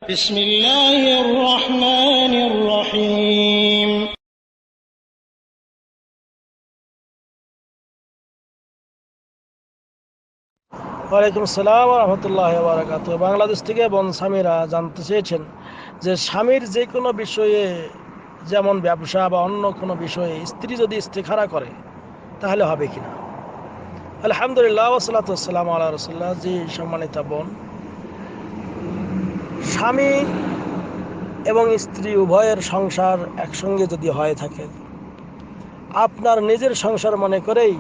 بسم الله الرحمن الرحيم ওয়ালাইকুম আসসালাম ওয়া রাহমাতুল্লাহি ওয়া বারাকাতুহু। বাংলাদেশ থেকে বোন সামিরা জানতে চেয়েছেন যে স্বামীর যে কোনো বিষয়ে, যেমন ব্যবসা বা অন্য কোনো বিষয়ে স্ত্রী যদি ইস্তেখারা করে তাহলে হবে কিনা। আলহামদুলিল্লাহ ওয়াসসালাতু ওয়াসসালামু আলা রাসূলিল্লাহ। জি সম্মানিত বোন, স্বামী এবং স্ত্রী উভয়ের সংসার একসঙ্গে যদি হয়ে থাকে, আপনার নিজের সংসার মনে করেই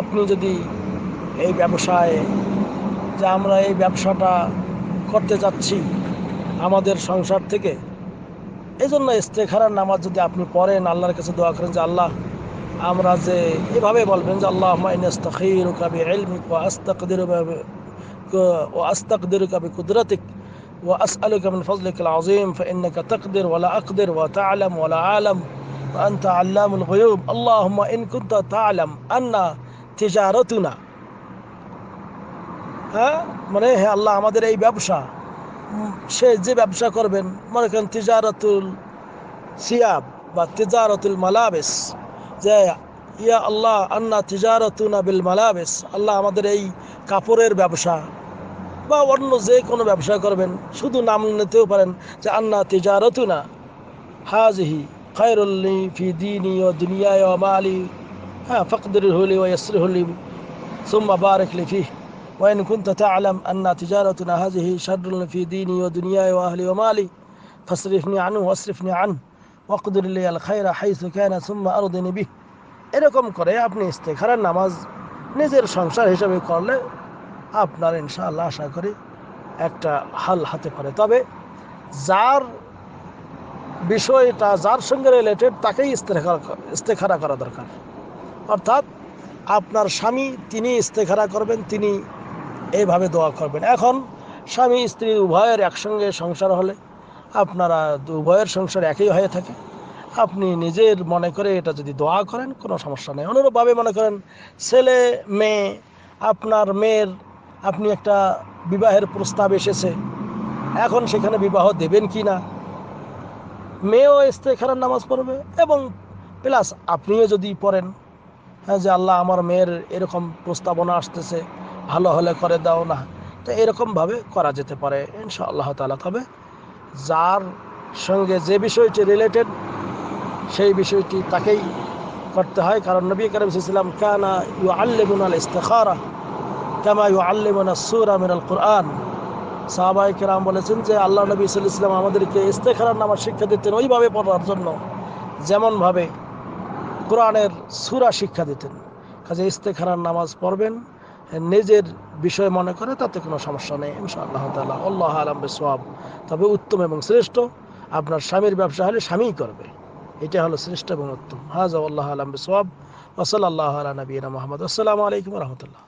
আপনি যদি এই ব্যবসায়, যে আমরা এই ব্যবসাটা করতে যাচ্ছি আমাদের সংসার থেকে, এই জন্য ইস্তেখারার নামাজ যদি আপনি পড়েন, আল্লাহর কাছে দোয়া করেন যে আল্লাহ, আমরা যে এভাবে বলবেন যে আল্লাহুম্মা ইন্নী আস্তাখিরুকা বিইলমিক ওয়া আস্তাকদিরুকা বিকুদরাতিক ওয়া আসআলুকা মিন ফাজলিকাল আযীম ফাইন্নাকা তাকদির ওয়া লা আকদির ওয়া তা'লাম ওয়া লা আ'লাম ওয়া আনতা আল্লামুল গুয়ুব আল্লাহুম্মা ইন কুনতা তা'লাম আন্না তিজারাতুনা, মানে হে আল্লাহ, আমাদের এই ব্যবসা, সে যে ব্যবসা করবেন, মনে করেন তিজারাতুল সিয়াব বা তিজারাতুল মালাবেস, যে ইয়া আল্লাহ আন্না তিজারাতুনা বিল মালাবেস, আল্লাহ আমাদের এই কাপড়ের ব্যবসা বা অন্য যে কোনো ব্যবসা করবেন, শুধু নাম নিতেও পারেন যে আন্না তিজারাতুনা হাজিহি খায়রুল লি ফি দীনি ওয়া দুনিয়ায় ওয়া মালি, ফাকদিরহু লি ওয়া ইয়াসসিরহু লি সুম্মা বারিক লি ফিহি وإن كنت تعلم أن تجارتنا هذه شر في ديني ودنياي وأهلي ومالي فاصرفني عنه واصرفني عنه واقدر لي الخير حيث كان ثم أرضني به। এরকম করে আপনি ইস্তেখারার নামাজ নিজের সংসার হিসাবে করলে আপনার ইনশাআল্লাহ আশা করি একটা হাল হাতে পারে। তবে যার বিষয়টা যার সঙ্গে রিলেটেড তাকেই ইস্তেখারা করা দরকার। অর্থাৎ আপনার স্বামী, তিনি ইস্তেখারা করবেন, তিনি এইভাবে দোয়া করবেন। এখন স্বামী স্ত্রী উভয়ের একসঙ্গে সংসার হলে, আপনারা উভয়ের সংসার একই হয়ে থাকে, আপনি নিজের মনে করে এটা যদি দোয়া করেন কোনো সমস্যা নেই। অনুরূপভাবে মনে করেন ছেলে মেয়ে, আপনার মেয়ের আপনি একটা বিবাহের প্রস্তাব এসেছে, এখন সেখানে বিবাহ দেবেন কি না, মেয়েও ইস্তেখারার নামাজ পড়বে এবং প্লাস আপনিও যদি পড়েন, যে আল্লাহ, আমার মেয়ের এরকম প্রস্তাবনা আসতেছে, ভালো হলে করে দাও না, তো এরকমভাবে করা যেতে পারে ইনশাআল্লাহ তাআলা। তবে যার সঙ্গে যে বিষয়টি রিলেটেড সেই বিষয়টি তাকেই করতে হয়, কারণ নবী করিম সাল্লাল্লাহু আলাইহি ওয়াসাল্লাম কানা ইউআল্লিমুনাল ইস্তিখারা কামা ইউআল্লিমুনাস সূরা মিনাল কুরআন। সাহাবায়ে কেরাম বলেছেন যে আল্লাহ নবী সাল্লাল্লাহু আলাইহি ওয়াসাল্লাম আমাদেরকে ইস্তিখারার নামাজ শিক্ষা দিতেন ওইভাবে পড়ার জন্য যেমনভাবে কোরআনের সূরা শিক্ষা দিতেন। কাজে ইস্তেখারার নামাজ পড়বেন নিজের বিষয় মনে করে, তাতে কোনো সমস্যা নেই ইনশাআল্লাহ তাআলা। আল্লাহু আ'লাম বিসওয়াব। তবে উত্তম এবং শ্রেষ্ঠ আপনার স্বামীর ব্যবসা হলে স্বামীই করবে, এটা হলো শ্রেষ্ঠ এবং উত্তম। হাযা আল্লাহু আ'লাম বিসওয়াব ওয়া সাল্লাল্লাহু আলা নবিয়িনা মুহাম্মদ। আসসালামু আলাইকুম ওয়া রাহমাতুল্লাহ।